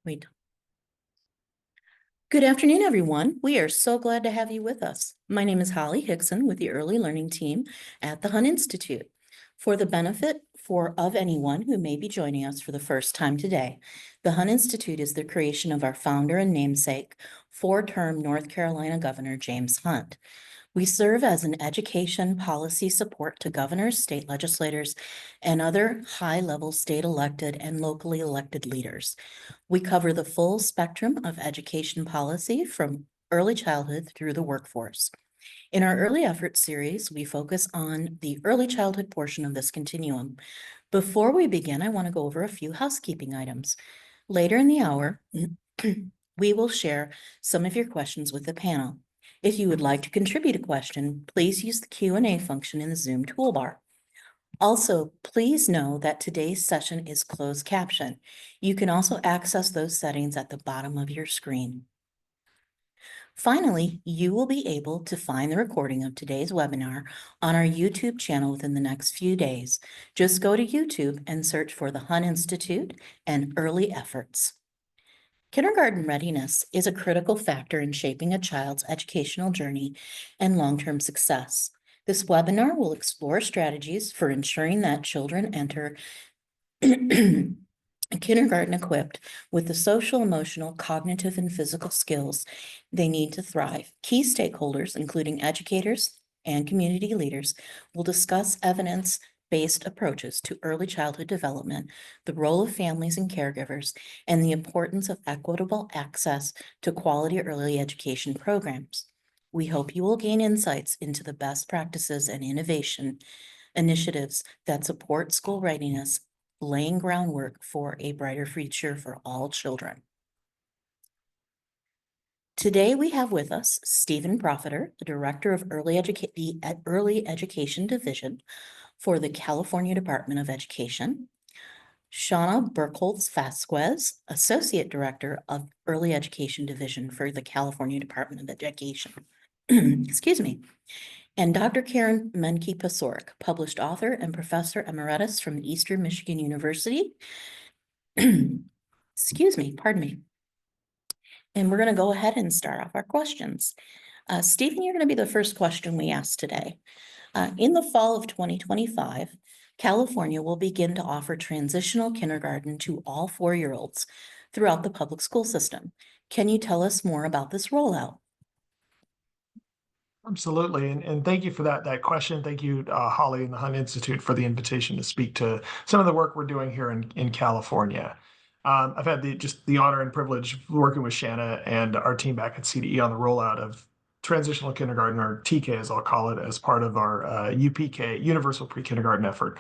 Wait. Good afternoon, everyone. We are so glad to have you with us. My name is Holly Hickson with the Early Learning Team at the Hunt Institute. For the benefit of anyone who may be joining us for the first time today, the Hunt Institute is the creation of our founder and namesake, four-term North Carolina Governor James Hunt. We serve as an education policy support to governors, state legislators, and other high-level state elected and locally elected leaders. We cover the full spectrum of education policy from early childhood through the workforce. In our early efforts series, we focus on the early childhood portion of this continuum. Before we begin, I want to go over a few housekeeping items. Later in the hour, we will share some of your questions with the panel. If you would like to contribute a question, please use the Q&A function in the Zoom toolbar. Also, please know that today's session is closed caption. You can also access those settings at the bottom of your screen. Finally, you will be able to find the recording of today's webinar on our YouTube channel within the next few days. Just go to YouTube and search for the Hunt Institute and Early Efforts. Kindergarten readiness is a critical factor in shaping a child's educational journey and long-term success. This webinar will explore strategies for ensuring that children enter kindergarten equipped with the social, emotional, cognitive, and physical skills they need to thrive. Key stakeholders, including educators and community leaders, will discuss evidence-based approaches to early childhood development, the role of families and caregivers, and the importance of equitable access to quality early education programs. We hope you will gain insights into the best practices and innovation initiatives that support school readiness, laying groundwork for a brighter future for all children. Today we have with us Stephen Profiter, the Director of Early Education Division for the California Department of Education, Shauna Burkholz-Vasquez, Associate Director of Early Education Division for the California Department of Education. Excuse me. And Dr. Karen Menke-Pasorek, published author and professor emeritus from Eastern Michigan University. Excuse me, pardon me. And we're going to go ahead and start off our questions. Stephen, you're going to be the first question we ask today. In the fall of 2025, California will begin to offer transitional kindergarten to all 4-year-olds throughout the public school system. Can you tell us more about this rollout? Absolutely. And thank you for that question. Thank you, Holly and the Hunt Institute, for the invitation to speak to some of the work we're doing here in California. I've had the honor and privilege of working with Shanna and our team back at CDE on the rollout of transitional kindergarten, or TK as I'll call it, as part of our UPK, Universal Pre-Kindergarten effort.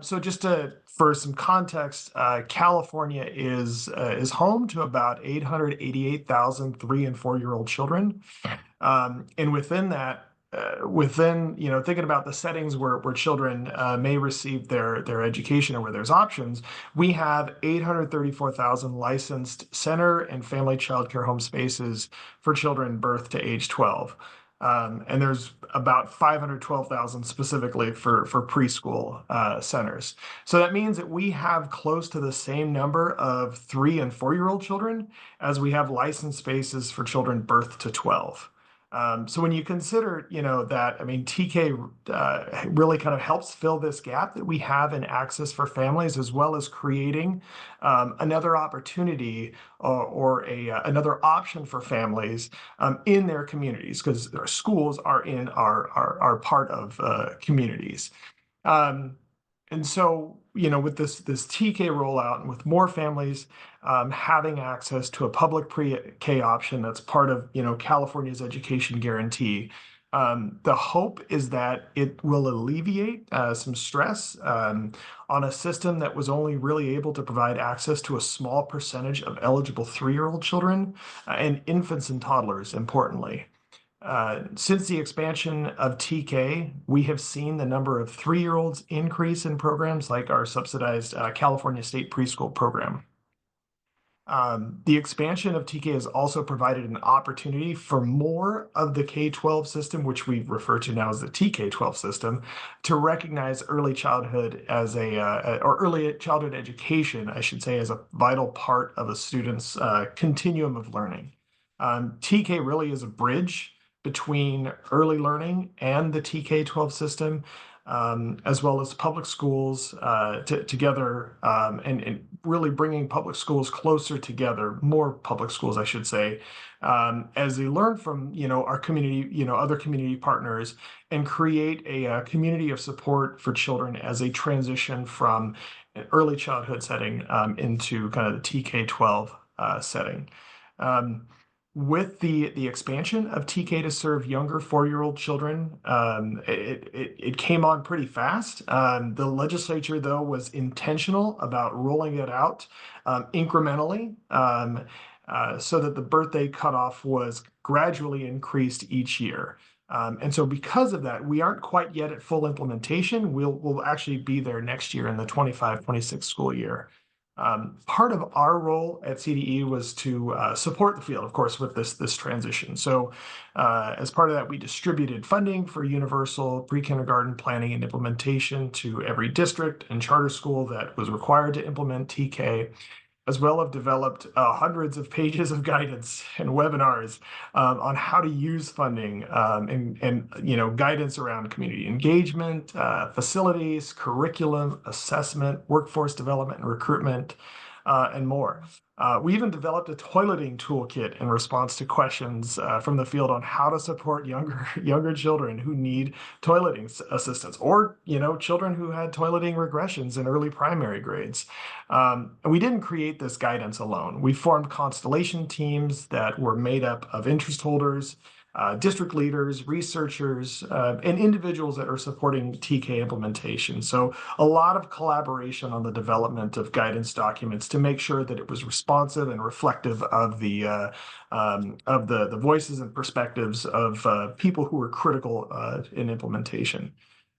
So just for some context, California is home to about 888,000 3- and 4-year-old children. And within that, thinking about the settings where children may receive their education or where there's options, we have 834,000 licensed center and family child care home spaces for children birth to age 12. And there's about 512,000 specifically for preschool centers. So that means that we have close to the same number of 3- and 4-year-old children as we have licensed spaces for children birth to 12. So when you consider, that, TK really kind of helps fill this gap that we have in access for families, as well as creating another opportunity or another option for families in their communities, because our schools are in our part of communities. And so, with this TK rollout and with more families having access to a public pre-K option that's part of, California's education guarantee, the hope is that it will alleviate some stress on a system that was only really able to provide access to a small percentage of eligible 3-year-old children and infants and toddlers, importantly. Since the expansion of TK, we have seen the number of 3-year-olds increase in programs like our subsidized California State Preschool program. The expansion of TK has also provided an opportunity for more of the K-12 system, which we refer to now as the TK-12 system, to recognize early childhood as or early childhood education, I should say, as a vital part of a student's continuum of learning. TK really is a bridge between early learning and the TK-12 system, as well as public schools together, and really bringing public schools closer together, more public schools, I should say, as they learn from our community, other community partners, and create a community of support for children as they transition from an early childhood setting into kind of the TK-12 setting. With the expansion of TK to serve younger 4-year-old children, it came on pretty fast. The legislature, though, was intentional about rolling it out incrementally, so that the birthday cutoff was gradually increased each year. And so because of that, we aren't quite yet at full implementation. We'll actually be there next year in the 25-26 school year. Part of our role at CDE was to support the field, of course, with this transition. So as part of that, we distributed funding for universal pre-kindergarten planning and implementation to every district and charter school that was required to implement TK, as well have developed hundreds of pages of guidance and webinars on how to use funding, and guidance around community engagement, facilities, curriculum, assessment, workforce development and recruitment, and more. We even developed a toileting toolkit in response to questions from the field on how to support younger children who need toileting assistance, or children who had toileting regressions in early primary grades. And we didn't create this guidance alone. We formed constellation teams that were made up of interest holders, district leaders, researchers, and individuals that are supporting TK implementation. So a lot of collaboration on the development of guidance documents to make sure that it was responsive and reflective of the voices and perspectives of people who were critical in implementation.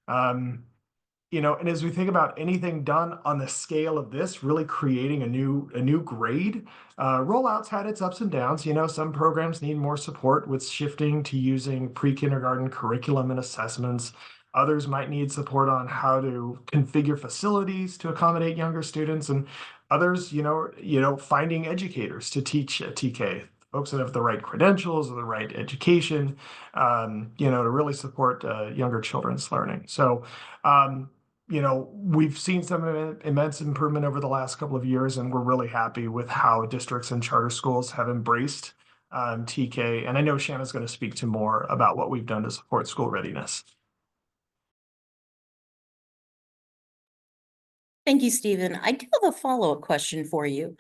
And as we think about anything done on the scale of this, really creating a new grade, rollouts had its ups and downs. Some programs need more support with shifting to using pre-kindergarten curriculum and assessments. Others might need support on how to configure facilities to accommodate younger students, and others, finding educators to teach TK, folks that have the right credentials or the right education, to really support younger children's learning. So, we've seen some immense improvement over the last couple of years, and we're really happy with how districts and charter schools have embraced TK. And I know Shanna's going to speak to more about what we've done to support school readiness. Thank you, Stephen. I do have a follow-up question for you.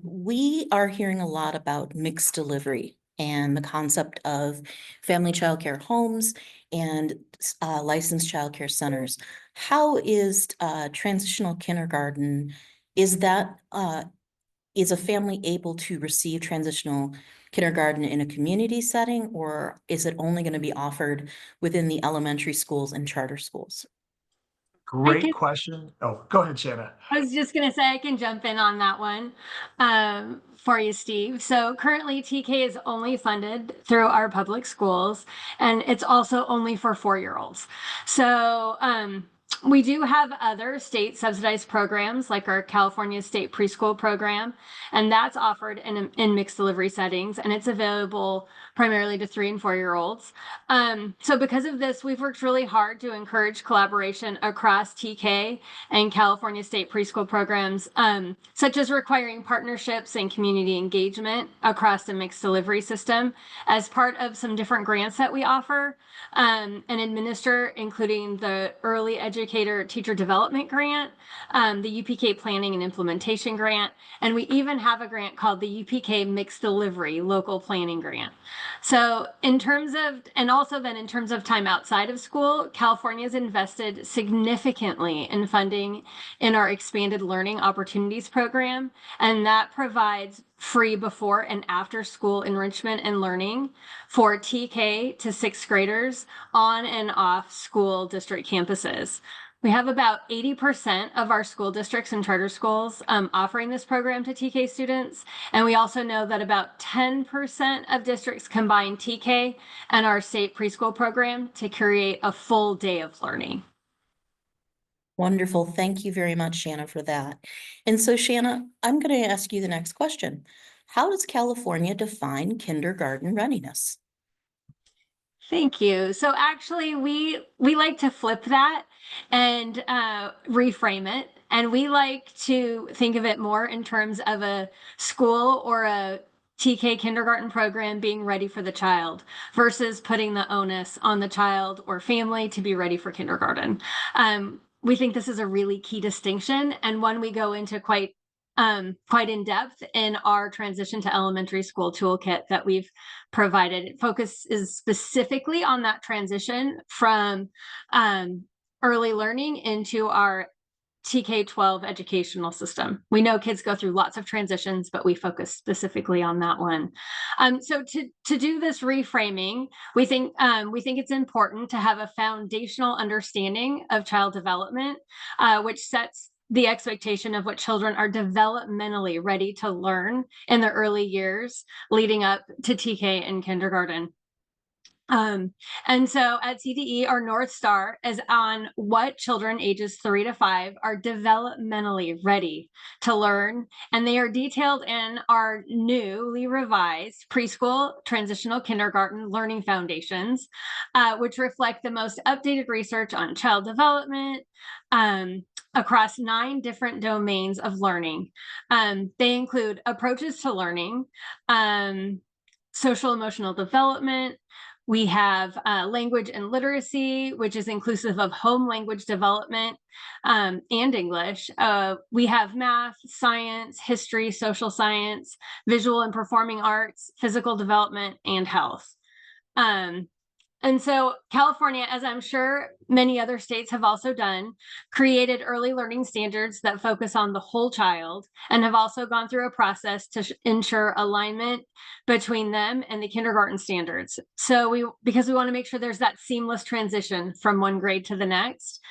We are hearing a lot about mixed delivery and the concept of family childcare homes and licensed childcare centers. How is transitional kindergarten? Is a family able to receive transitional kindergarten in a community setting, or is it only going to be offered within the elementary schools and charter schools? Great question. Oh, go ahead, Shanna. I was just going to say I can jump in on that one for you, Steve. So currently TK is only funded through our public schools, and it's also only for 4-year-olds. So we do have other state subsidized programs like our California State Preschool Program, and that's offered in mixed delivery settings, and it's available primarily to 3- and 4-year-olds. So because of this, we've worked really hard to encourage collaboration across TK and California State Preschool programs, such as requiring partnerships and community engagement across the mixed delivery system as part of some different grants that we offer and administer, including the Early Educator Teacher Development Grant, the UPK Planning and Implementation Grant, and we even have a grant called the UPK Mixed Delivery Local Planning Grant. So in terms of time outside of school, California's invested significantly in funding in our Expanded Learning Opportunities Program, and that provides free before and after school enrichment and learning for TK to 6th graders on and off school district campuses. We have about 80% of our school districts and charter schools offering this program to TK students. And we also know that about 10% of districts combine TK and our state preschool program to create a full day of learning. Wonderful. Thank you very much, Shanna, for that. And so, Shanna, I'm going to ask you the next question. How does California define kindergarten readiness? Thank you. So actually, we like to flip that and reframe it. And we like to think of it more in terms of a school or a TK kindergarten program being ready for the child versus putting the onus on the child or family to be ready for kindergarten. We think this is a really key distinction and one we go into quite in depth in our transition to elementary school toolkit that we've provided. It focuses specifically on that transition from early learning into our TK-12 educational system. We know kids go through lots of transitions, but we focus specifically on that one. So to do this reframing, we think it's important to have a foundational understanding of child development, which sets the expectation of what children are developmentally ready to learn in the early years leading up to TK and kindergarten. And so at CDE, our North Star is on what children ages 3 to 5 are developmentally ready to learn. And they are detailed in our newly revised preschool transitional kindergarten learning foundations, which reflect the most updated research on child development across 9 different domains of learning. They include approaches to learning, social emotional development. We have language and literacy, which is inclusive of home language development and English. We have math, science, history, social science, visual and performing arts, physical development, and health. And so California, as I'm sure many other states have also done, created early learning standards that focus on the whole child and have also gone through a process to ensure alignment between them and the kindergarten standards. So because we want to make sure there's that seamless transition from one grade to the next.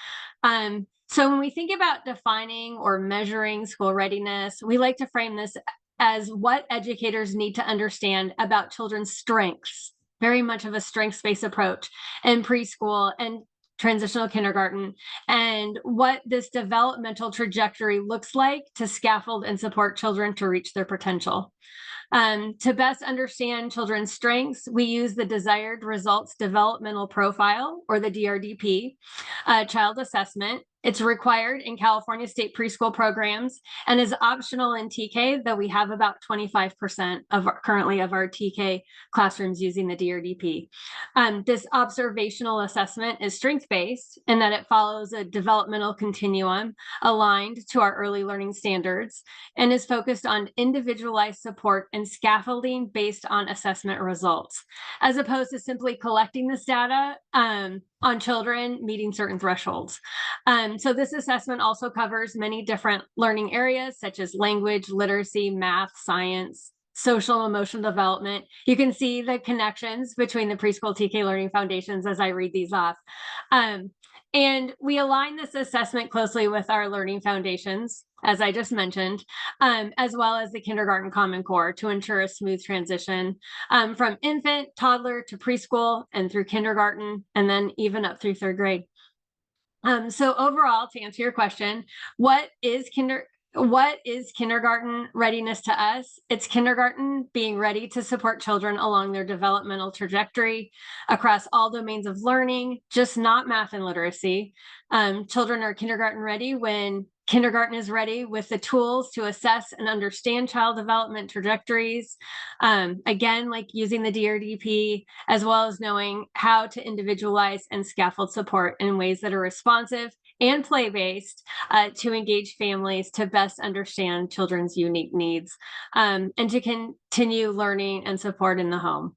So when we think about defining or measuring school readiness, we like to frame this as what educators need to understand about children's strengths, very much of a strengths-based approach in preschool and transitional kindergarten, and what this developmental trajectory looks like to scaffold and support children to reach their potential. To best understand children's strengths, we use the Desired Results Developmental Profile, or the DRDP, child assessment. It's required in California state preschool programs and is optional in TK, though we have about 25% currently of our TK classrooms using the DRDP. This observational assessment is strength-based in that it follows a developmental continuum aligned to our early learning standards and is focused on individualized support and scaffolding based on assessment results, as opposed to simply collecting this data on children meeting certain thresholds. So this assessment also covers many different learning areas such as language, literacy, math, science, social and emotional development. You can see the connections between the preschool TK learning foundations as I read these off. And we align this assessment closely with our learning foundations, as I just mentioned, as well as the kindergarten Common Core to ensure a smooth transition from infant, toddler to preschool and through kindergarten, and then even up through 3rd grade. So overall, to answer your question, what is kindergarten readiness to us? It's kindergarten being ready to support children along their developmental trajectory across all domains of learning, just not math and literacy. Children are kindergarten ready when kindergarten is ready with the tools to assess and understand child development trajectories. Again, like using the DRDP, as well as knowing how to individualize and scaffold support in ways that are responsive and play-based to engage families to best understand children's unique needs and to continue learning and support in the home.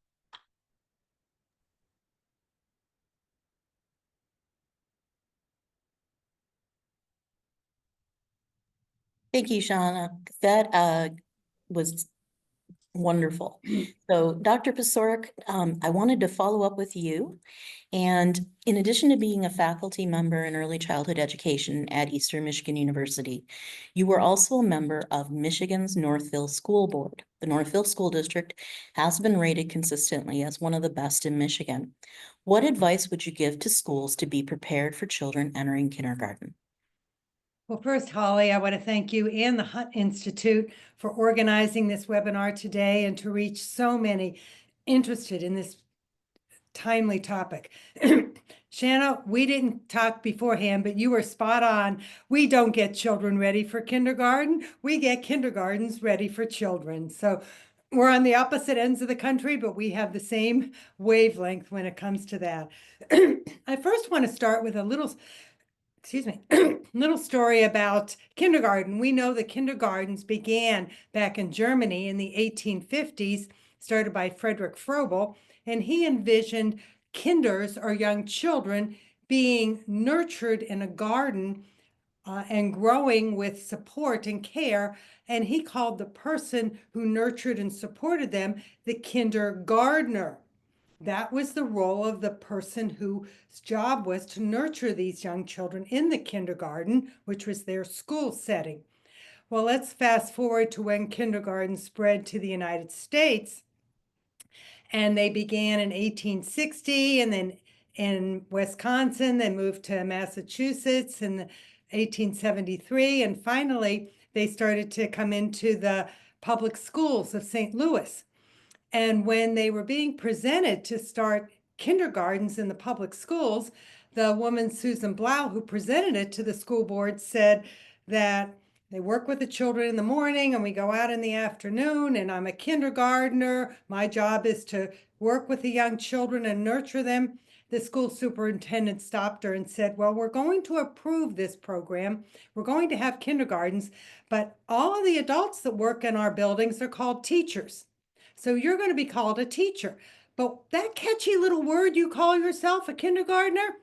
Thank you, Shauna. That was Wonderful. So Dr. Pasorek, I wanted to follow up with you. And in addition to being a faculty member in early childhood education at Eastern Michigan University, you were also a member of Michigan's Northville School Board. The Northville School District has been rated consistently as one of the best in Michigan. What advice would you give to schools to be prepared for children entering kindergarten? Well, first, Holly, I want to thank you and the Hunt Institute for organizing this webinar today and to reach so many interested in this timely topic. Shanna, we didn't talk beforehand, but you were spot on. We don't get children ready for kindergarten. We get kindergartens ready for children. So we're on the opposite ends of the country, but we have the same wavelength when it comes to that. I first want to start with a little little story about kindergarten. We know that kindergartens began back in Germany in the 1850s, started by Frederick Froebel, and he envisioned kinders or young children being nurtured in a garden and growing with support and care. And he called the person who nurtured and supported them the kindergartner. That was the role of the person whose job was to nurture these young children in the kindergarten, which was their school setting. Well, let's fast forward to when kindergarten spread to the United States. And they began in 1860, and then in Wisconsin, they moved to Massachusetts in 1873. And finally, they started to come into the public schools of St. Louis. And when they were being presented to start kindergartens in the public schools, the woman, Susan Blau, who presented it to the school board, said that they work with the children in the morning and we go out in the afternoon, and I'm a kindergartner. My job is to work with the young children and nurture them. The school superintendent stopped her and said, well, we're going to approve this program. We're going to have kindergartens, but all of the adults that work in our buildings are called teachers. So you're going to be called a teacher. But that catchy little word you call yourself, a kindergartner,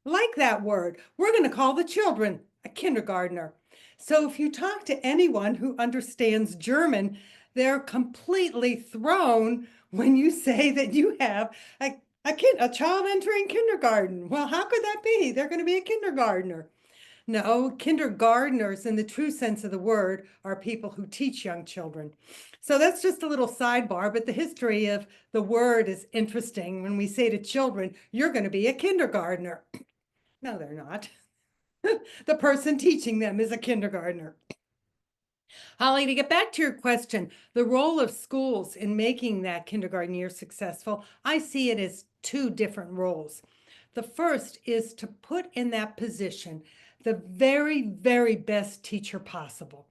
like that word, we're going to call the children a kindergartner. So if you talk to anyone who understands German, they're completely thrown when you say that you have a child entering kindergarten. Well, how could that be? They're going to be a kindergartner. No, kindergartners in the true sense of the word are people who teach young children. So that's just a little sidebar, but the history of the word is interesting. When we say to children, you're going to be a kindergartner. No, they're not. The person teaching them is a kindergartner. Holly, to get back to your question, the role of schools in making that kindergarten year successful, I see it as two different roles. The first is to put in that position the very, very best teacher possible.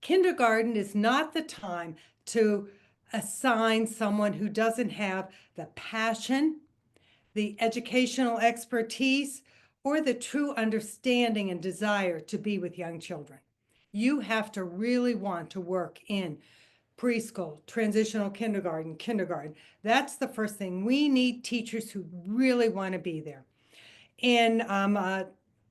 Kindergarten is not the time to assign someone who doesn't have the passion, the educational expertise, or the true understanding and desire to be with young children. You have to really want to work in preschool, transitional kindergarten. That's the first thing. We need teachers who really want to be there. In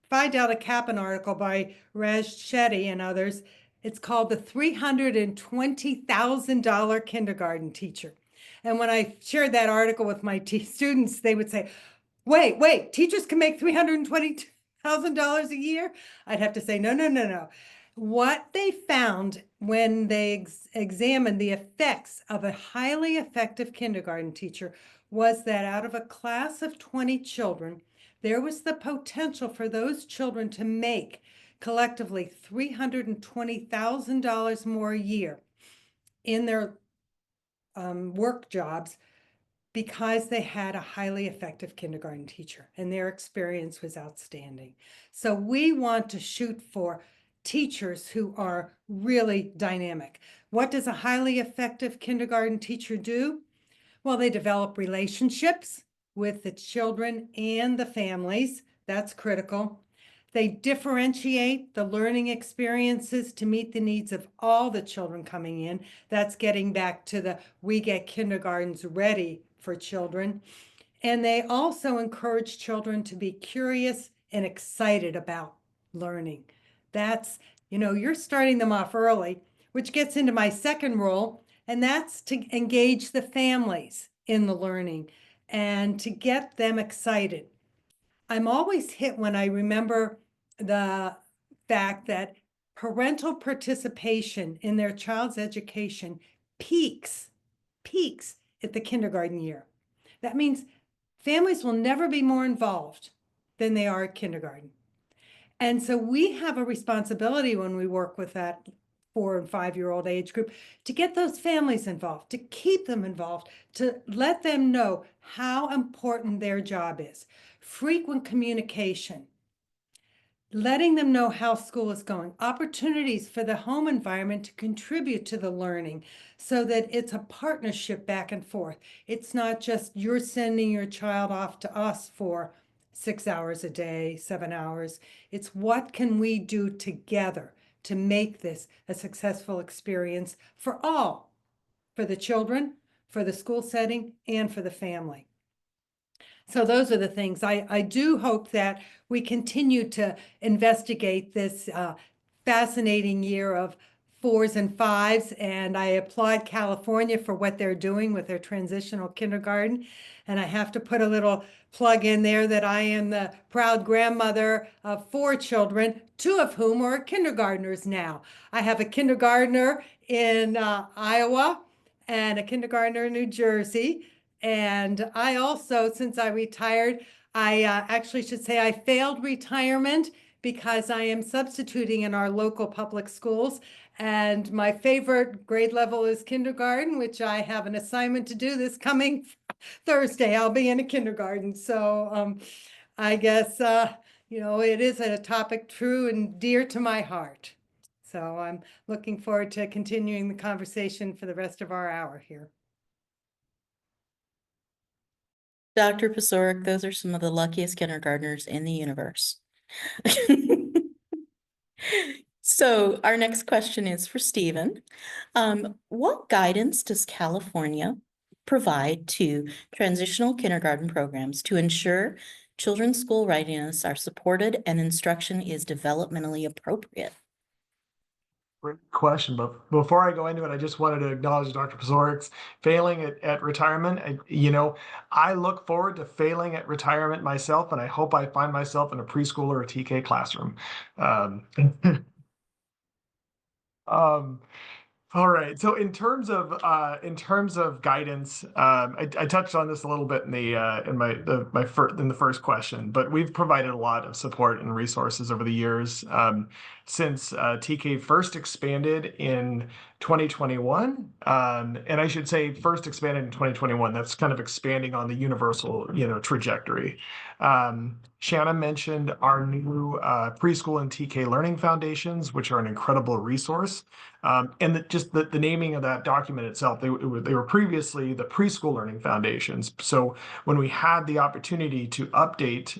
Phi Delta Kappan article by Raj Shetty and others, it's called the $320,000 kindergarten teacher. And when I shared that article with my students, they would say, wait, teachers can make $320,000 a year? I'd have to say, no. What they found when they examined the effects of a highly effective kindergarten teacher was that out of a class of 20 children, there was the potential for those children to make collectively $320,000 more a year in their work jobs because they had a highly effective kindergarten teacher and their experience was outstanding. So we want to shoot for teachers who are really dynamic. What does a highly effective kindergarten teacher do? Well, they develop relationships with the children and the families. That's critical. They differentiate the learning experiences to meet the needs of all the children coming in. That's getting back to the we get kindergartens ready for children. And they also encourage children to be curious and excited about learning. That's, you're starting them off early, which gets into my second role And that's to engage the families in the learning and to get them excited. I'm always hit when I remember the fact that parental participation in their child's education peaks at the kindergarten year. That means families will never be more involved than they are at kindergarten. And so we have a responsibility when we work with that 4 and 5-year-old age group to get those families involved, to keep them involved, to let them know how important their job is. Frequent communication, letting them know how school is going, opportunities for the home environment to contribute to the learning so that it's a partnership back and forth. It's not just you're sending your child off to us for 6 hours a day, 7 hours. It's what can we do together to make this a successful experience for all, for the children, for the school setting, and for the family. So those are the things. I do hope that we continue to investigate this fascinating year of 4s and 5s, and I applaud California for what they're doing with their transitional kindergarten. And I have to put a little plug in there that I am the proud grandmother of 4 children, 2 of whom are kindergartners now. I have a kindergartner in Iowa and a kindergartner in New Jersey. And I also, since I retired, I actually should say I failed retirement because I am substituting in our local public schools. And my favorite grade level is kindergarten, which I have an assignment to do this coming Thursday. I'll be in a kindergarten. So I guess, it is a topic true and dear to my heart. So I'm looking forward to continuing the conversation for the rest of our hour here. Dr. Pasoric, those are some of the luckiest kindergartners in the universe. So our next question is for Stephen. What guidance does California provide to transitional kindergarten programs to ensure children's school readiness are supported and instruction is developmentally appropriate? Great question, but before I go into it, I just wanted to acknowledge Dr. Pazorik's failing at retirement. I look forward to failing at retirement myself, and I hope I find myself in a preschool or a TK classroom. All right. So in terms of guidance, I touched on this a little bit in the first question, but we've provided a lot of support and resources over the years since TK first expanded in 2021, and I should say first expanded in 2021. That's kind of expanding on the universal trajectory. Shanna mentioned our new preschool and TK learning foundations, which are an incredible resource. And the naming of that document itself, they were previously the preschool learning foundations. So when we had the opportunity to update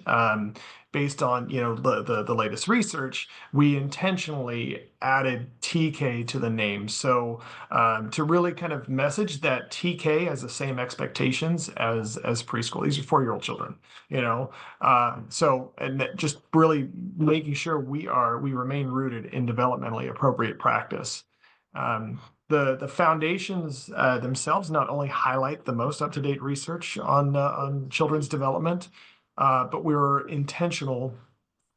based on the latest research, we intentionally added TK to the name. So to really kind of message that TK has the same expectations as preschool. These are 4-year-old children, and just really making sure we remain rooted in developmentally appropriate practice. The foundations themselves not only highlight the most up-to-date research on children's development, but we were intentional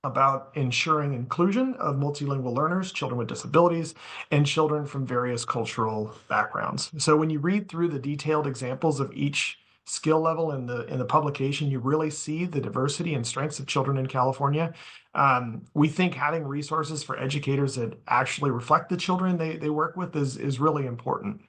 about ensuring inclusion of multilingual learners, children with disabilities, and children from various cultural backgrounds. So when you read through the detailed examples of each skill level in the publication, you really see the diversity and strengths of children in California. We think having resources for educators that actually reflect the children they work with is really important.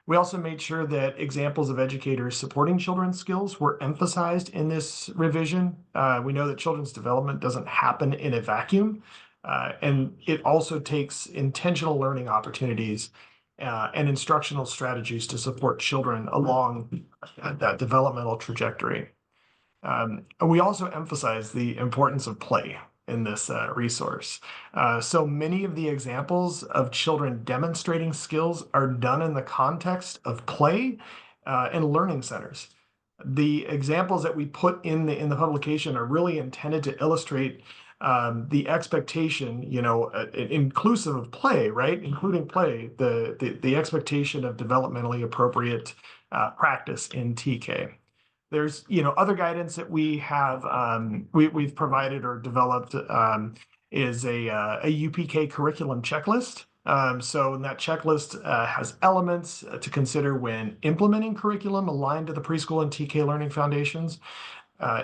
We also made sure that examples of educators supporting children's skills were emphasized in this revision. We know that children's development doesn't happen in a vacuum, and it also takes intentional learning opportunities and instructional strategies to support children along that developmental trajectory. We also emphasize the importance of play in this resource. So many of the examples of children demonstrating skills are done in the context of play and learning centers. The examples that we put in the publication are really intended to illustrate the expectation, inclusive of play, right? Including play, the expectation of developmentally appropriate practice in TK. There's, other guidance that we have, we've provided or developed is a UPK curriculum checklist. So that checklist has elements to consider when implementing curriculum aligned to the preschool and TK learning foundations,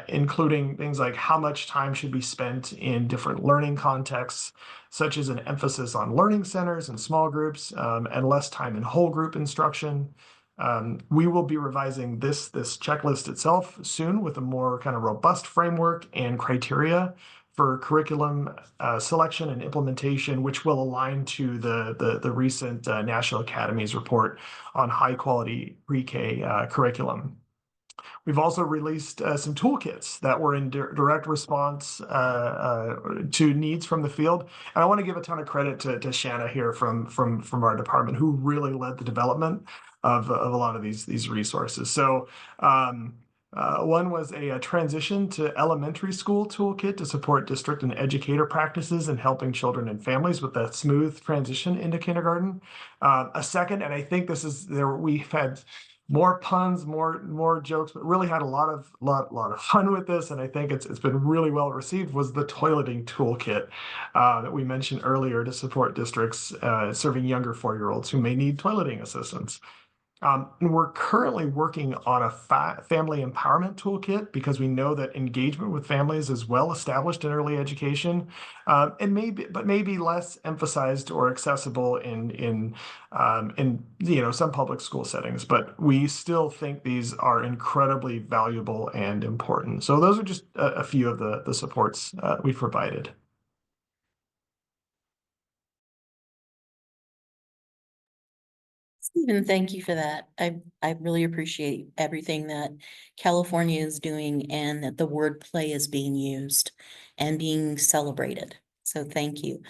including things like how much time should be spent in different learning contexts, such as an emphasis on learning centers and small groups, and less time in whole group instruction. We will be revising this checklist itself soon with a more kind of robust framework and criteria for curriculum selection and implementation, which will align to the recent National Academies report on high quality pre-K curriculum. We've also released some toolkits that were in direct response to needs from the field. And I want to give a ton of credit to Shanna here from our department, who really led the development of a lot of these resources. So one was a transition to elementary school toolkit to support district and educator practices in helping children and families with a smooth transition into kindergarten. A second, and I think this is there, we've had more puns, more jokes, but really had a lot of fun with this, and I think it's been really well received, was the toileting toolkit that we mentioned earlier to support districts serving younger 4-year-olds who may need toileting assistance. And we're currently working on a family empowerment toolkit because we know that engagement with families is well established in early education, and maybe less emphasized or accessible in some public school settings. But we still think these are incredibly valuable and important. So those are just a few of the supports we've provided. Stephen, thank you for that. I really appreciate everything that California is doing and that the word play is being used and being celebrated. So thank you.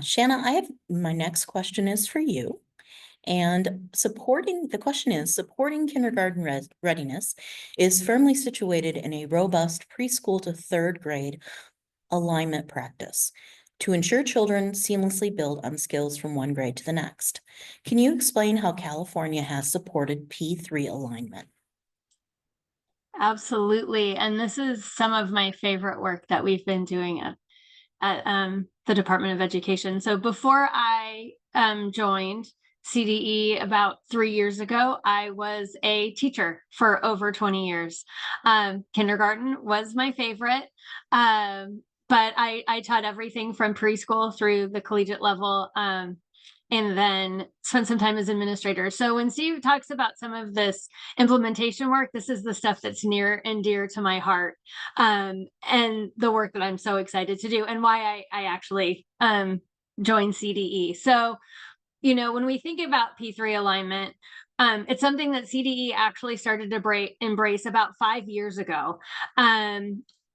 Shanna, my next question is for you. And the question is, supporting kindergarten readiness is firmly situated in a robust preschool to 3rd grade alignment practice to ensure children seamlessly build on skills from one grade to the next. Can you explain how California has supported P3 alignment? Absolutely. And this is some of my favorite work that we've been doing at the Department of Education. So before I joined CDE about 3 years ago, I was a teacher for over 20 years. Kindergarten was my favorite. But I taught everything from preschool through the collegiate level, and then spent some time as administrator. So when Steve talks about some of this implementation work, this is the stuff that's near and dear to my heart, and the work that I'm so excited to do, and why I actually joined CDE. So, when we think about P3 alignment, it's something that CDE actually started to embrace about 5 years ago.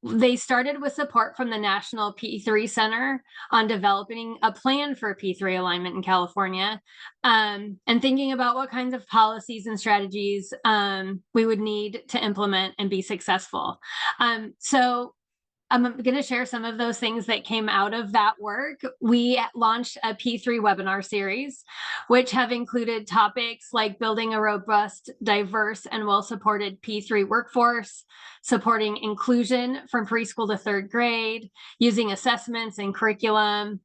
They started with support from the National P3 Center on developing a plan for P3 alignment in California, and thinking about what kinds of policies and strategies we would need to implement and be successful. So I'm going to share some of those things that came out of that work. We launched a P3 webinar series, which have included topics like building a robust, diverse, and well-supported P3 workforce, supporting inclusion from preschool to 3rd grade, using assessments and curriculum,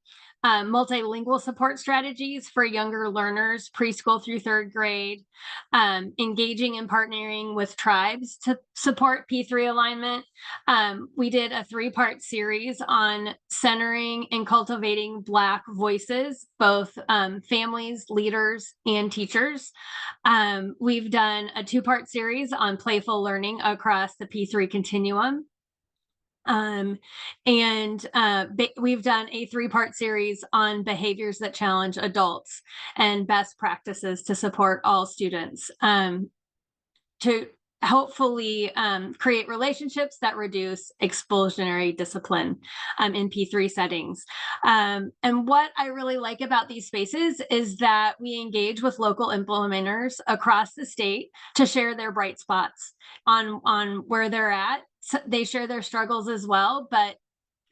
multilingual support strategies for younger learners, preschool through 3rd grade, engaging and partnering with tribes to support P3 alignment. We did a 3-part series on centering and cultivating Black voices, both families, leaders, and teachers. We've done a 2-part series on playful learning across the P3 continuum. And we've done a 3-part series on behaviors that challenge adults and best practices to support all students, to hopefully create relationships that reduce expulsionary discipline in P3 settings. And what I really like about these spaces is that we engage with local implementers across the state to share their bright spots on where they're at. So they share their struggles as well, but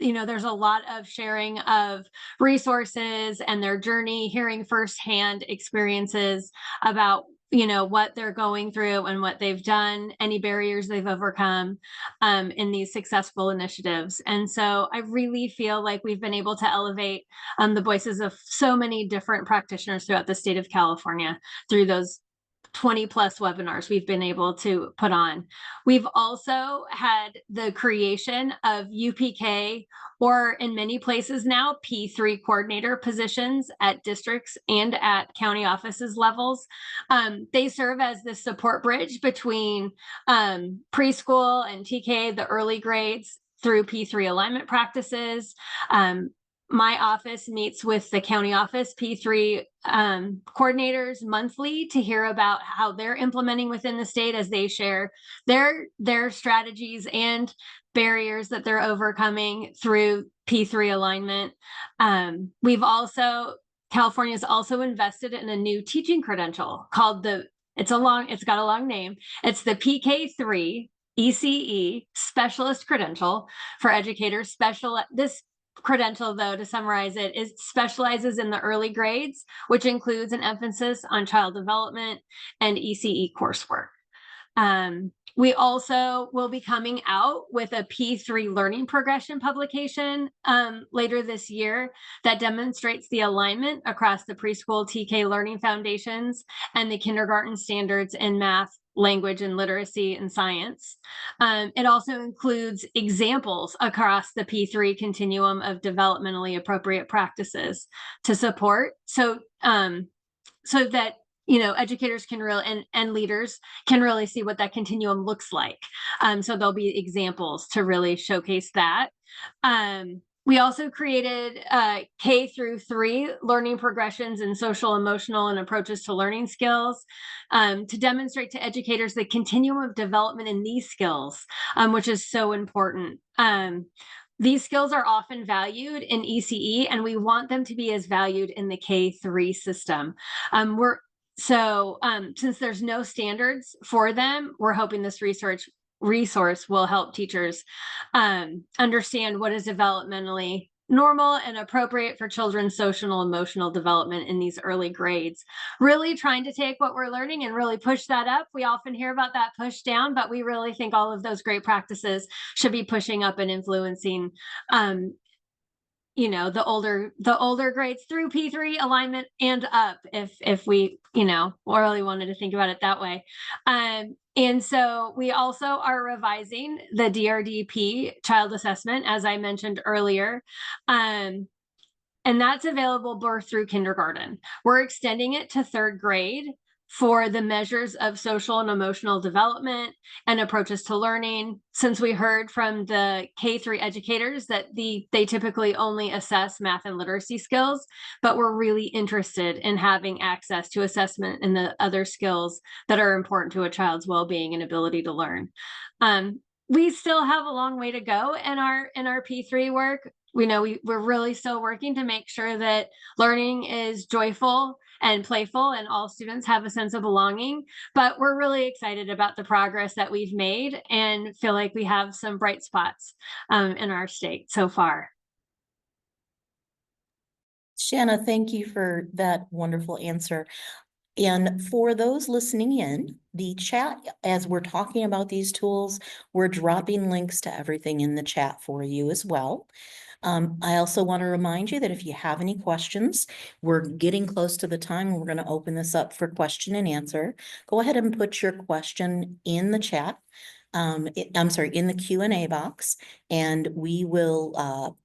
there's a lot of sharing of resources and their journey, hearing firsthand experiences about what they're going through and what they've done, any barriers they've overcome in these successful initiatives. And so I really feel like we've been able to elevate the voices of so many different practitioners throughout the state of California through those 20 plus webinars we've been able to put on. We've also had the creation of UPK, or in many places now, P3 coordinator positions at districts and at county offices levels. They serve as the support bridge between preschool and TK, the early grades, through P3 alignment practices. My office meets with the county office P3 coordinators monthly to hear about how they're implementing within the state as they share their strategies and barriers that they're overcoming through P3 alignment. California's also invested in a new teaching credential called it's got a long name. It's the PK3 ECE Specialist Credential for Educators. This credential, though, to summarize it, specializes in the early grades, which includes an emphasis on child development and ECE coursework. We also will be coming out with a P3 learning progression publication later this year that demonstrates the alignment across the preschool TK learning foundations and the kindergarten standards in math, language, and literacy and science. It also includes examples across the P3 continuum of developmentally appropriate practices to support so that educators can really and leaders can really see what that continuum looks like. So there'll be examples to really showcase that. We also created K through 3 learning progressions in social, emotional, and approaches to learning skills to demonstrate to educators the continuum of development in these skills, which is so important. These skills are often valued in ECE, and we want them to be as valued in the K3 system. Since there's no standards for them, we're hoping this resource will help teachers understand what is developmentally normal and appropriate for children's social and emotional development in these early grades. Really trying to take what we're learning and really push that up. We often hear about that push down, but we really think all of those great practices should be pushing up and influencing the older grades through P3 alignment and up if we really wanted to think about it that way. And so we also are revising the DRDP child assessment, as I mentioned earlier. And that's available birth through kindergarten. We're extending it to 3rd grade for the measures of social and emotional development and approaches to learning, since we heard from the K3 educators that they typically only assess math and literacy skills, but we're really interested in having access to assessment in the other skills that are important to a child's well-being and ability to learn. We still have a long way to go in our P3 work. We're really still working to make sure that learning is joyful and playful and all students have a sense of belonging, but we're really excited about the progress that we've made and feel like we have some bright spots in our state so far. Shanna, thank you for that wonderful answer. And for those listening in, the chat, as we're talking about these tools, we're dropping links to everything in the chat for you as well. I also want to remind you that if you have any questions, we're getting close to the time and we're going to open this up for question and answer. Go ahead and put your question in the chat. In the Q&A box, and we will,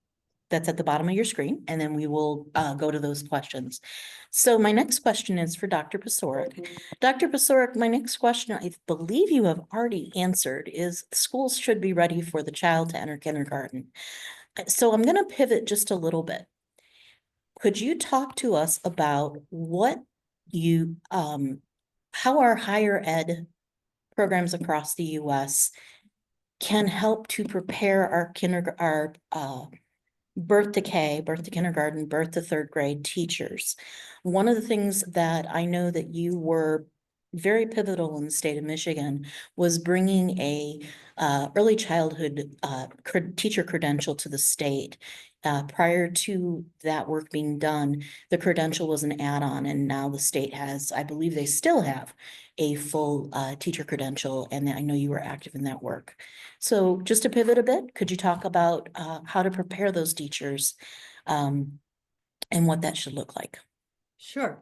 that's at the bottom of your screen, and then we will go to those questions. So my next question is for Dr. Pasorek. Dr. Pasorek, my next question, I believe you have already answered, is schools should be ready for the child to enter kindergarten. So I'm going to pivot just a little bit. Could you talk to us about what how our higher ed programs across the U.S. can help to prepare our birth to kindergarten, birth to 3rd grade teachers? One of the things that I know that you were very pivotal in the state of Michigan was bringing a early childhood teacher credential to the state. Prior to that work being done, the credential was an add-on, and now the state has, I believe they still have a full teacher credential, and I know you were active in that work. So just to pivot a bit, could you talk about how to prepare those teachers and what that should look like? Sure.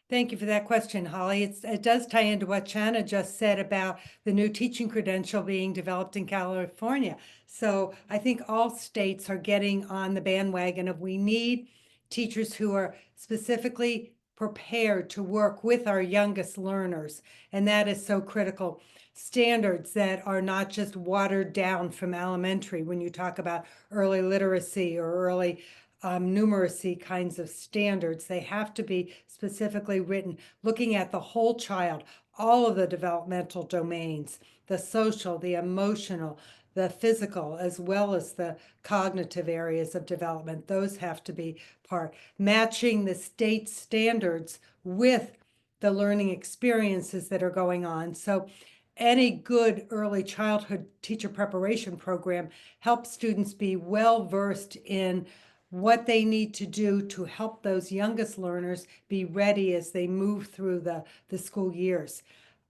Thank you for that question, Holly. It does tie into what Shanna just said about the new teaching credential being developed in California. So I think all states are getting on the bandwagon of we need teachers who are specifically prepared to work with our youngest learners. And that is so critical. Standards that are not just watered down from elementary when you talk about early literacy or early numeracy kinds of standards. They have to be specifically written, looking at the whole child, all of the developmental domains, the social, the emotional, the physical, as well as the cognitive areas of development. Those have to be part. Matching the state standards with the learning experiences that are going on. So any good early childhood teacher preparation program helps students be well versed in what they need to do to help those youngest learners be ready as they move through the school years.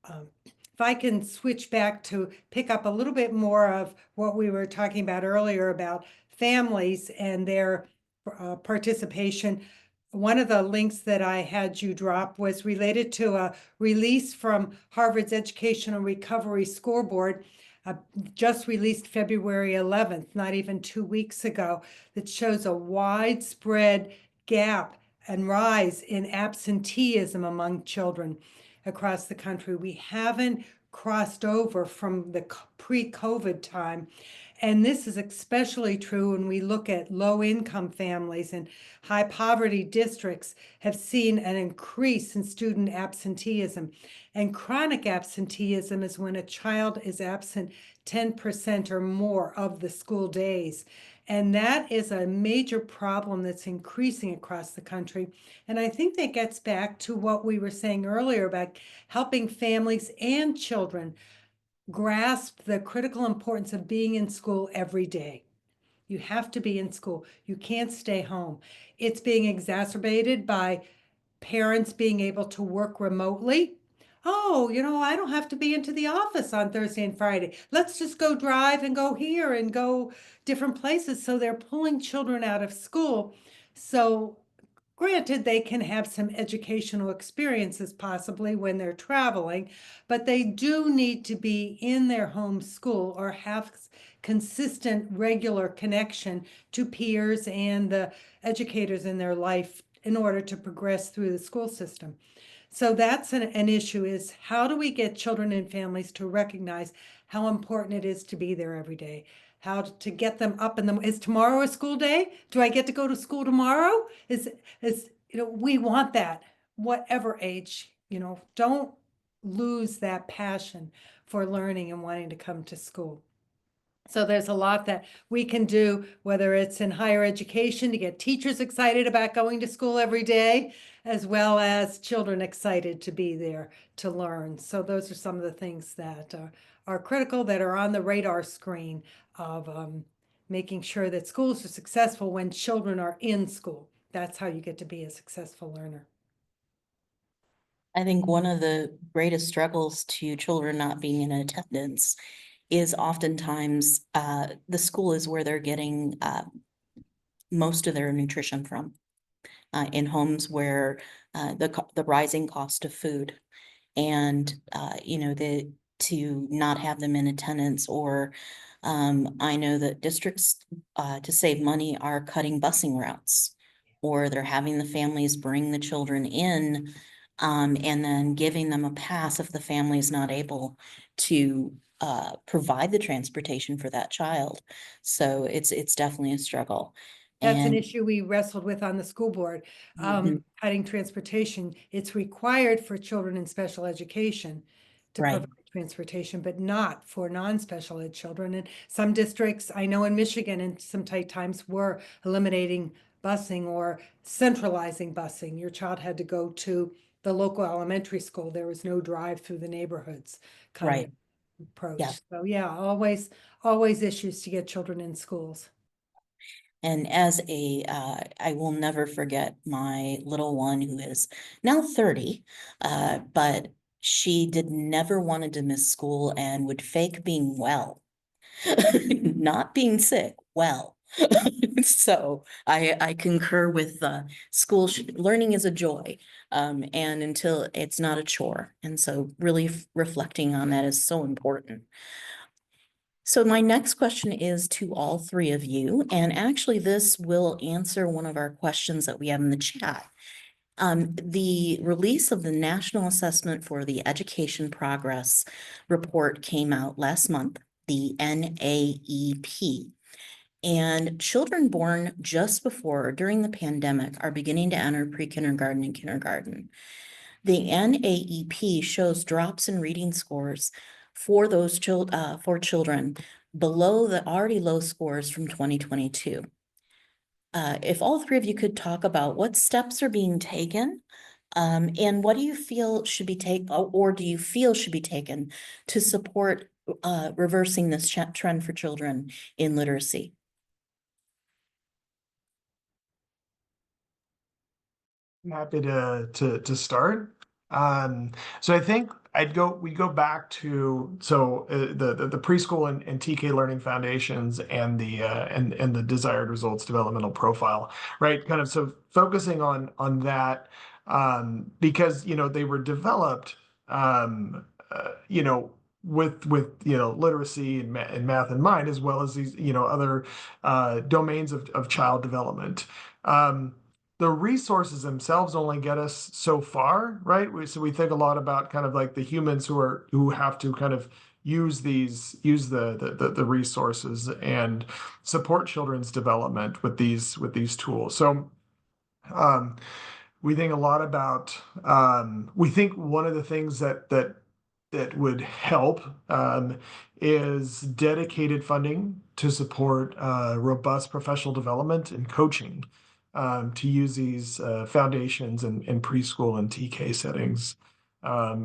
If I can switch back to pick up a little bit more of what we were talking about earlier about families and their participation. One of the links that I had you drop was related to a release from Harvard's Educational Recovery Scoreboard, just released February 11th, not even 2 weeks ago, that shows a widespread gap and rise in absenteeism among children across the country. We haven't crossed over from the pre-COVID time. And this is especially true when we look at low-income families, and high poverty districts have seen an increase in student absenteeism. And chronic absenteeism is when a child is absent 10% or more of the school days. And that is a major problem that's increasing across the country. And I think that gets back to what we were saying earlier about helping families and children grasp the critical importance of being in school every day. You have to be in school. You can't stay home. It's being exacerbated by parents being able to work remotely. Oh, I don't have to be into the office on Thursday and Friday. Let's just go drive and go here and go different places. So they're pulling children out of school. So granted, they can have some educational experiences possibly when they're traveling, but they do need to be in their home school or have consistent, regular connection to peers and the educators in their life in order to progress through the school system. So that's an issue, is how do we get children and families to recognize how important it is to be there every day? How to get them up is tomorrow a school day? Do I get to go to school tomorrow? We want that, whatever age, don't lose that passion for learning and wanting to come to school. So there's a lot that we can do, whether it's in higher education to get teachers excited about going to school every day, as well as children excited to be there to learn. So those are some of the things that are critical, that are on the radar screen of making sure that schools are successful when children are in school. That's how you get to be a successful learner. I think one of the greatest struggles to children not being in attendance is oftentimes the school is where they're getting most of their nutrition from, in homes where the rising cost of food and to not have them in attendance, or I know that districts to save money are cutting busing routes, or they're having the families bring the children in and then giving them a pass if the family is not able to provide the transportation for that child. So it's definitely a struggle. That's an And issue we wrestled with on the school board, Mhm. cutting transportation. It's required for children in special education to Right. provide transportation, but not for non-special ed children. And some districts, I know in Michigan, in some tight times, were eliminating busing or centralizing busing. Your child had to go to the local elementary school, there was no drive through the neighborhoods kind Right. of approach. Yeah. So yeah, always issues to get children in schools. And as I will never forget my little one who is now 30, but she did never wanted to miss school and would fake being well, not being sick, well. So I concur with school learning is a joy, and until it's not a chore. And so really reflecting on that is so important. So my next question is to all three of you, and actually this will answer one of our questions that we have in the chat. The release of the National Assessment for the Education Progress Report came out last month, the NAEP. And children born just before or during the pandemic are beginning to enter pre-kindergarten and kindergarten. The NAEP shows drops in reading scores for those for children below the already low scores from 2022. If all three of you could talk about what steps are being taken, and what do you feel should be taken, or do you feel should be taken to support reversing this trend for children in literacy? I'm happy to start. So I think we go back to the preschool and TK learning foundations and the desired results developmental profile, right? Kind of so focusing on that, because they were developed with literacy and math in mind, as well as these other domains of child development. The resources themselves only get us so far, right? So we think a lot about kind of like the humans who have to kind of use the resources and support children's development with these tools. So we think a lot about we think one of the things that would help is dedicated funding to support robust professional development and coaching to use these foundations in preschool and TK settings.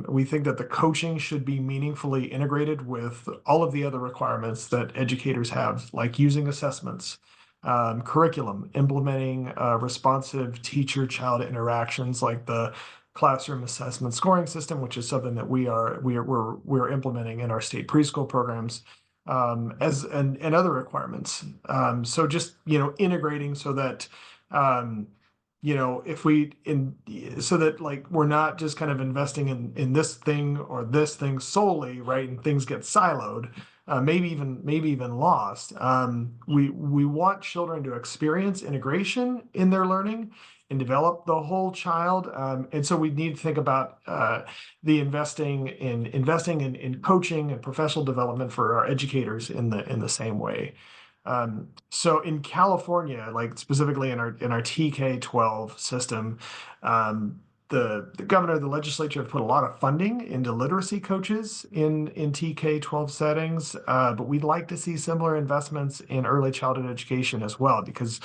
We think that the coaching should be meaningfully integrated with all of the other requirements that educators have, like using assessments, curriculum, implementing responsive teacher-child interactions like the classroom assessment scoring system, which is something that we're implementing in our state preschool programs, and other requirements. So just integrating so that so that like we're not just kind of investing in this thing or this thing solely, right? And things get siloed, maybe even lost. We want children to experience integration in their learning and develop the whole child. And so we need to think about the investing in coaching and professional development for our educators in the same way. So in California, like specifically in our TK-12 system, the governor, the legislature have put a lot of funding into literacy coaches in TK-12 settings, but we'd like to see similar investments in early childhood education as well, because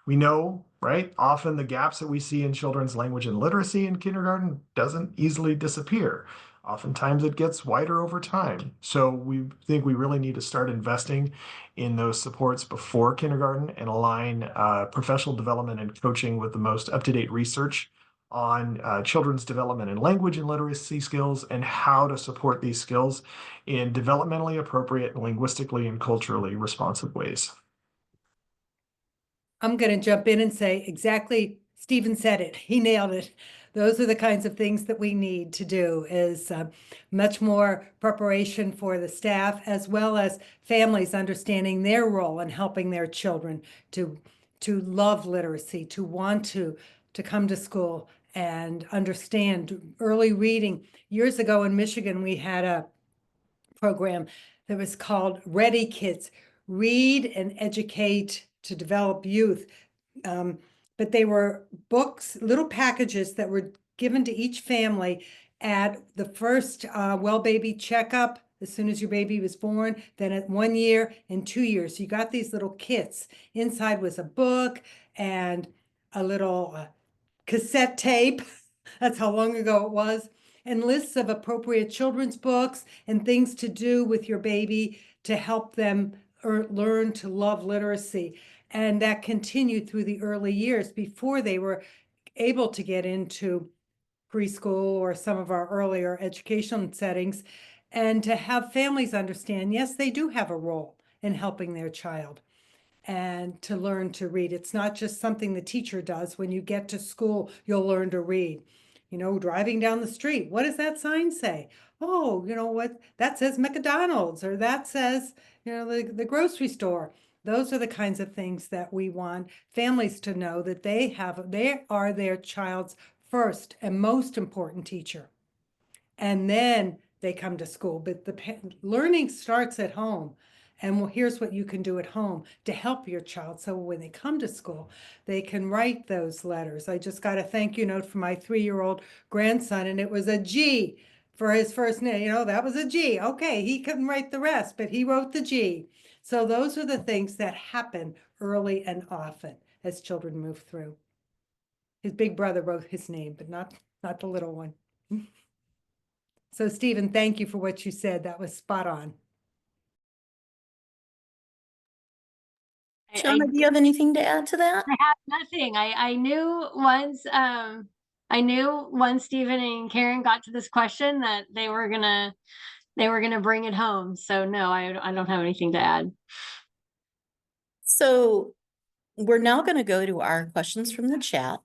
we know, right, often the gaps that we see in children's language and literacy in kindergarten doesn't easily disappear. Oftentimes it gets wider over time. So we think we really need to start investing in those supports before kindergarten and align professional development and coaching with the most up-to-date research on children's development in language and literacy skills and how to support these skills in developmentally appropriate, linguistically and culturally responsive ways. I'm going to jump in and say exactly, Stephen said it. He nailed it. Those are the kinds of things that we need to do, is much more preparation for the staff, as well as families understanding their role in helping their children to love literacy, to want to come to school and understand early reading. Years ago in Michigan, we had a program that was called Ready Kids, Read and Educate to Develop Youth. But they were books, little packages that were given to each family at the first well baby checkup, as soon as your baby was born, then at 1 year and 2 years. You got these little kits. Inside was a book and a little cassette tape That's how long ago it was. And lists of appropriate children's books and things to do with your baby to help them learn to love literacy. And that continued through the early years before they were able to get into preschool or some of our earlier education settings, and to have families understand, yes, they do have a role in helping their child and to learn to read. It's not just something the teacher does. When you get to school, you'll learn to read. You know, driving down the street, what does that sign say? Oh, you know what? That says McDonald's, or that says, you know, the grocery store. Those are the kinds of things that we want families to know, that they are their child's first and most important teacher. And then they come to school, but learning starts at home. And well, here's what you can do at home to help your child. So when they come to school, they can write those letters. I just got a thank you note from my 3-year-old grandson, and it was a G for his first name. You know, that was a G. Okay, he couldn't write the rest, but he wrote the G. So those are the things that happen early and often as children move through. His big brother wrote his name, but not the little one. So Stephen, thank you for what you said. That was spot on. Shauna, do you have anything to add to that? I have nothing. I knew once Stephen and Karen got to this question that they were gonna bring it home. So no, I don't have anything to add. So we're now going to go to our questions from the chat.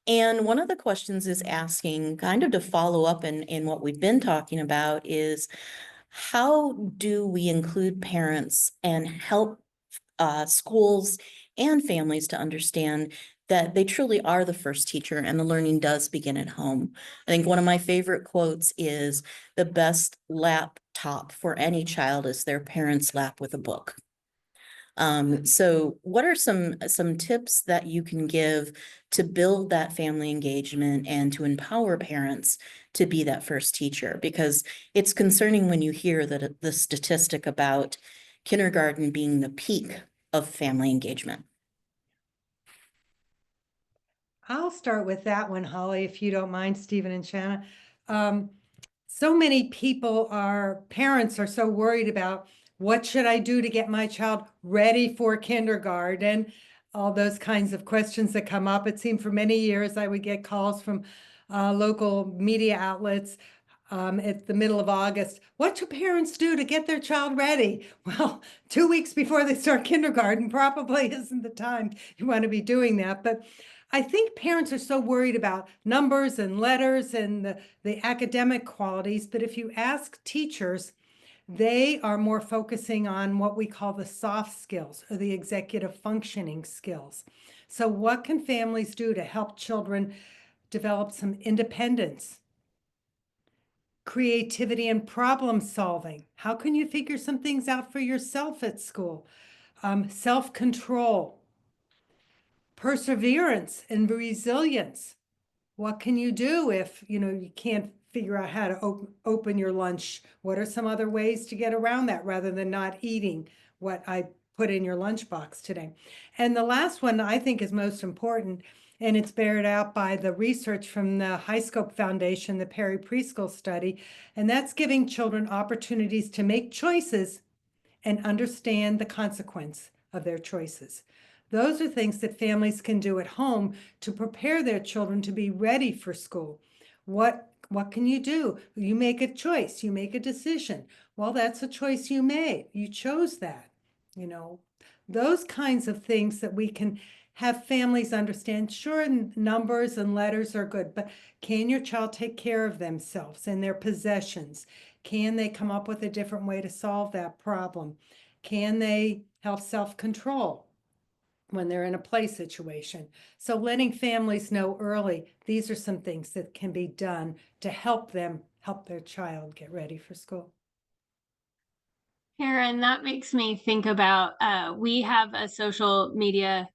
And one of the questions is asking, kind of to follow up in what we've been talking about, is how do we include parents and help schools and families to understand that they truly are the first teacher and the learning does begin at home. I think one of my favorite quotes is, the best laptop for any child is their parents' lap with a book. So what are some tips that you can give to build that family engagement and to empower parents to be that first teacher? Because it's concerning when you hear that the statistic about kindergarten being the peak of family engagement. I'll start with that one, Holly, if you don't mind, Stephen and Shanna. So many parents are so worried about, what should I do to get my child ready for kindergarten? All those kinds of questions that come up. It seemed for many years I would get calls from local media outlets at the middle of August. What do parents do to get their child ready? Well, 2 weeks before they start kindergarten probably isn't the time you want to be doing that. But I think parents are so worried about numbers and letters and the academic qualities. But if you ask teachers, they are more focusing on what we call the soft skills, or the executive functioning skills. So what can families do to help children develop some independence, creativity, and problem solving? How can you figure some things out for yourself at school? Self-control, perseverance, and resilience. What can you do if you can't figure out how to open your lunch? What are some other ways to get around that rather than not eating what I put in your lunchbox today? And the last one I think is most important, and it's bared out by the research from the High Scope Foundation, the Perry Preschool Study, and that's giving children opportunities to make choices and understand the consequence of their choices. Those are things that families can do at home to prepare their children to be ready for school. What can you do? You make a choice, you make a decision. Well, that's a choice you made. You chose that. Those kinds of things that we can have families understand. Sure, numbers and letters are good, but can your child take care of themselves and their possessions? Can they come up with a different way to solve that problem? Can they have self-control when they're in a play situation? So letting families know early, these are some things that can be done to help their child get ready for school. Karen, that makes me think about, we have a social media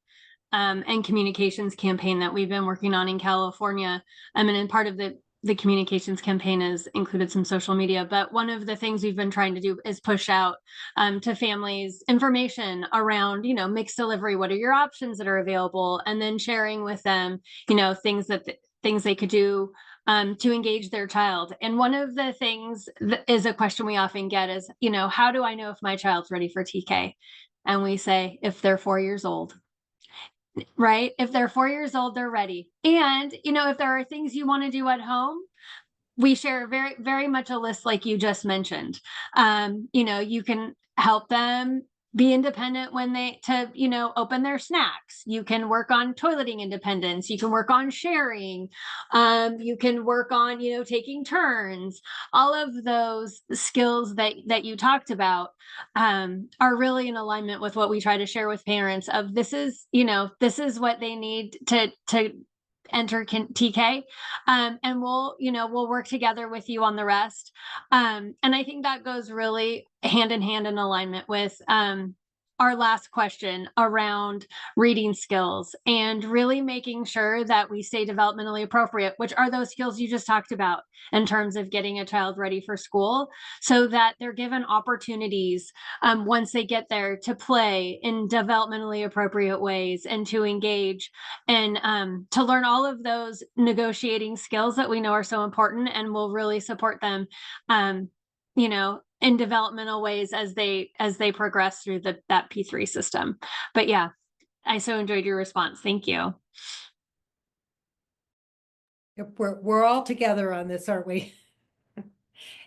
and communications campaign that we've been working on in California. And part of the communications campaign has included some social media, but one of the things we've been trying to do is push out to families information around, mixed delivery. What are your options that are available? And then sharing with them, things that things they could do to engage their child. And one of the things that is a question we often get is, how do I know if my child's ready for TK? And we say, if they're 4 years old. Right? If they're 4 years old, they're ready. And, if there are things you want to do at home, we share very, very much a list like you just mentioned. You can help them be independent when open their snacks. You can work on toileting independence. You can work on sharing. You can work on, taking turns. All of those skills that you talked about are really in alignment with what we try to share with parents of this is what they need to enter TK. And we'll work together with you on the rest. And I think that goes really hand in hand in alignment with our last question around reading skills and really making sure that we stay developmentally appropriate, which are those skills you just talked about in terms of getting a child ready for school, so that they're given opportunities once they get there to play in developmentally appropriate ways and to engage and to learn all of those negotiating skills that we know are so important and will really support them in developmental ways as they progress through that P3 system. But yeah, I so enjoyed your response. Thank you. Yep, we're all together on this, aren't we?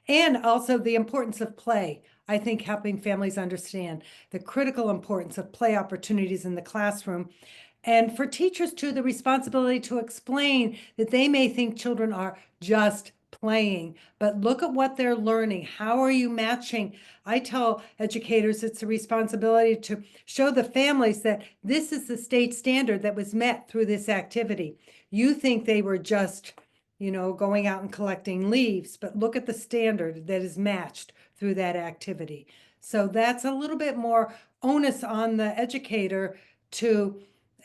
And also the importance of play. I think helping families understand the critical importance of play opportunities in the classroom. And for teachers too, the responsibility to explain that they may think children are just playing, but look at what they're learning. How are you matching? I tell educators it's a responsibility to show the families that this is the state standard that was met through this activity. You think they were just, going out and collecting leaves, but look at the standard that is matched through that activity. So that's a little bit more onus on the educator to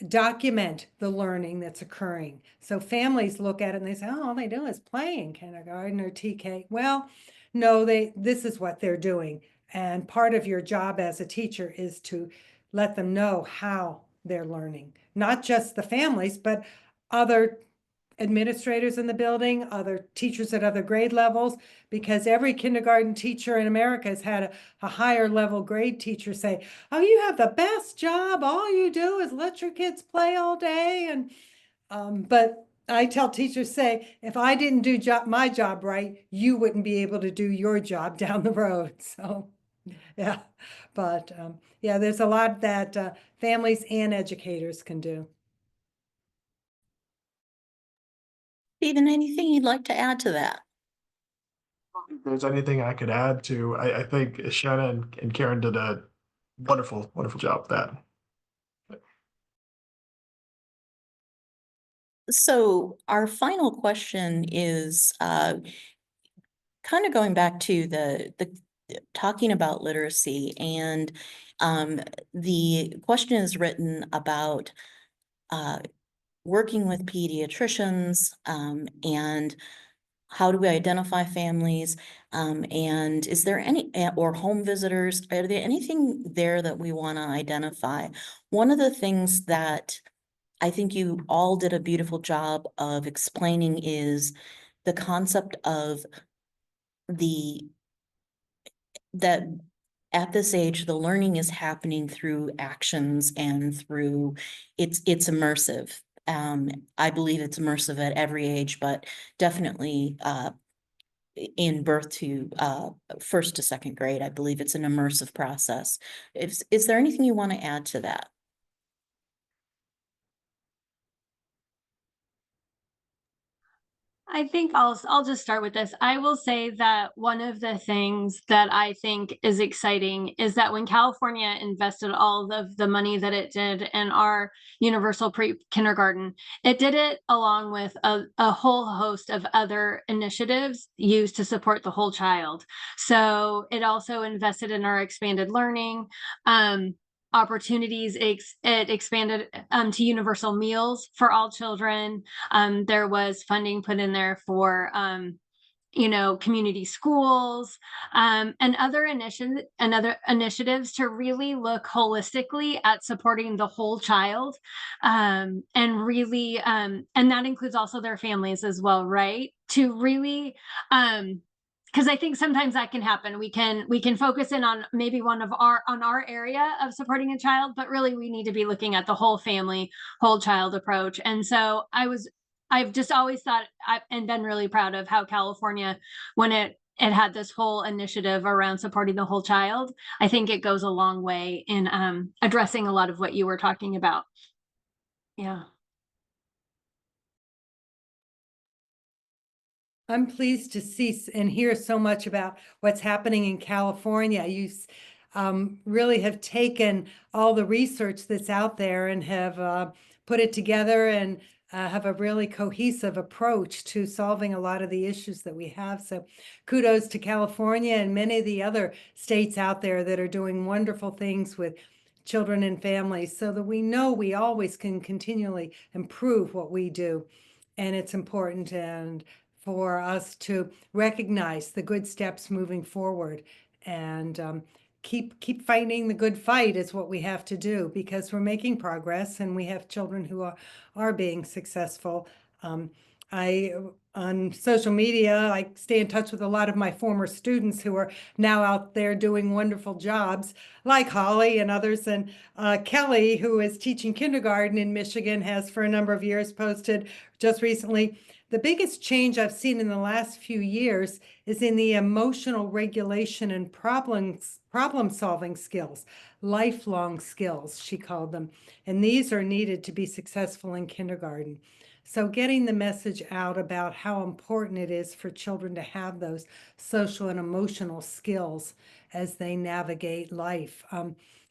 document the learning that's occurring. So families look at it and they say, oh, all they do is play in kindergarten or TK. Well, no, this is what they're doing. And part of your job as a teacher is to let them know how they're learning, not just the families, but other administrators in the building, other teachers at other grade levels, because every kindergarten teacher in America has had a higher level grade teacher say, oh, you have the best job. All you do is let your kids play all day. And but I tell teachers, say, if I didn't do my job right, you wouldn't be able to do your job down the road. So yeah, but yeah, there's a lot that families and educators can do. Stephen, anything you'd like to add to that? If there's anything I could add to, I think Shannon and Karen did a wonderful, wonderful job with that. So our final question is kind of going back to the talking about literacy, and the question is written about working with pediatricians and how do we identify families, and is there any, or home visitors, are there anything there that we want to identify? One of the things that I think you all did a beautiful job of explaining is the concept of that at this age, the learning is happening through actions and through, it's immersive. I believe it's immersive at every age, but definitely in birth to first to second grade, I believe it's an immersive process. Is there anything you want to add to that? I think I'll just start with this. I will say that one of the things that I think is exciting is that when California invested all of the money that it did in our universal pre-kindergarten, it did it along with a whole host of other initiatives used to support the whole child. So it also invested in our expanded learning opportunities. It expanded to universal meals for all children. There was funding put in there for community schools, and other initiatives to really look holistically at supporting the whole child, and really, and that includes also their families as well, right? To really, because I think sometimes that can happen. We can focus in on maybe on our area of supporting a child, but really we need to be looking at the whole family, whole child approach. And so I've just always thought and been really proud of how California, when it had this whole initiative around supporting the whole child, I think it goes a long way in addressing a lot of what you were talking about. Yeah. I'm pleased to see and hear so much about what's happening in California. You really have taken all the research that's out there and have put it together and have a really cohesive approach to solving a lot of the issues that we have. So kudos to California and many of the other states out there that are doing wonderful things with children and families, so that we know we always can continually improve what we do. And it's important and for us to recognize the good steps moving forward and keep fighting the good fight is what we have to do, because we're making progress and we have children who are being successful. On social media, I stay in touch with a lot of my former students who are now out there doing wonderful jobs, like Holly and others. And Kelly, who is teaching kindergarten in Michigan, has for a number of years posted just recently, the biggest change I've seen in the last few years is in the emotional regulation and problem-solving skills, lifelong skills, she called them. And these are needed to be successful in kindergarten. So getting the message out about how important it is for children to have those social and emotional skills as they navigate life.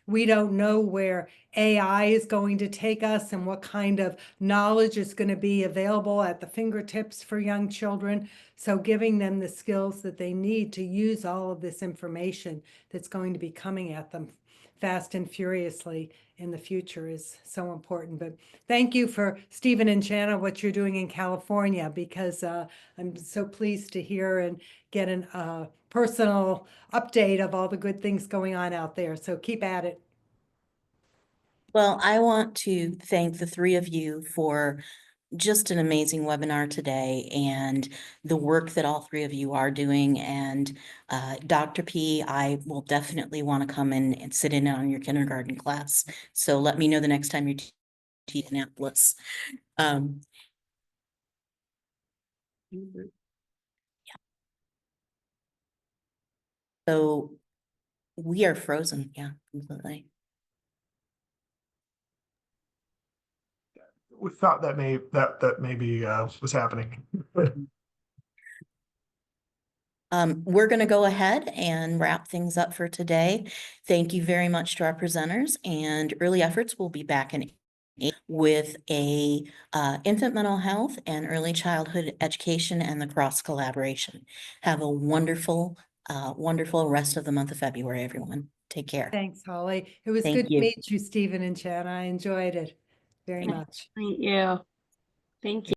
We don't know where AI is going to take us and what kind of knowledge is going to be available at the fingertips for young children. So giving them the skills that they need to use all of this information that's going to be coming at them fast and furiously in the future is so important. But thank you for Stephen and Shanna, what you're doing in California, because I'm so pleased to hear and get a personal update of all the good things going on out there. So keep at it. Well, I want to thank the three of you for just an amazing webinar today and the work that all three of you are doing. And Dr. P, I will definitely want to come in and sit in on your kindergarten class. So let me know the next time you're teaching Annapolis. Yeah. So we are frozen. Yeah, completely. We thought that maybe was happening. We're going to go ahead and wrap things up for today. Thank you very much to our presenters, and Early Efforts will be back in with a infant mental health and early childhood education and the cross collaboration. Have a wonderful, wonderful rest of the month of February, everyone. Take care. Thanks, Holly. It was Thank good you. to meet you, Stephen and Shanna. I enjoyed it very much. Thank you. Thank you.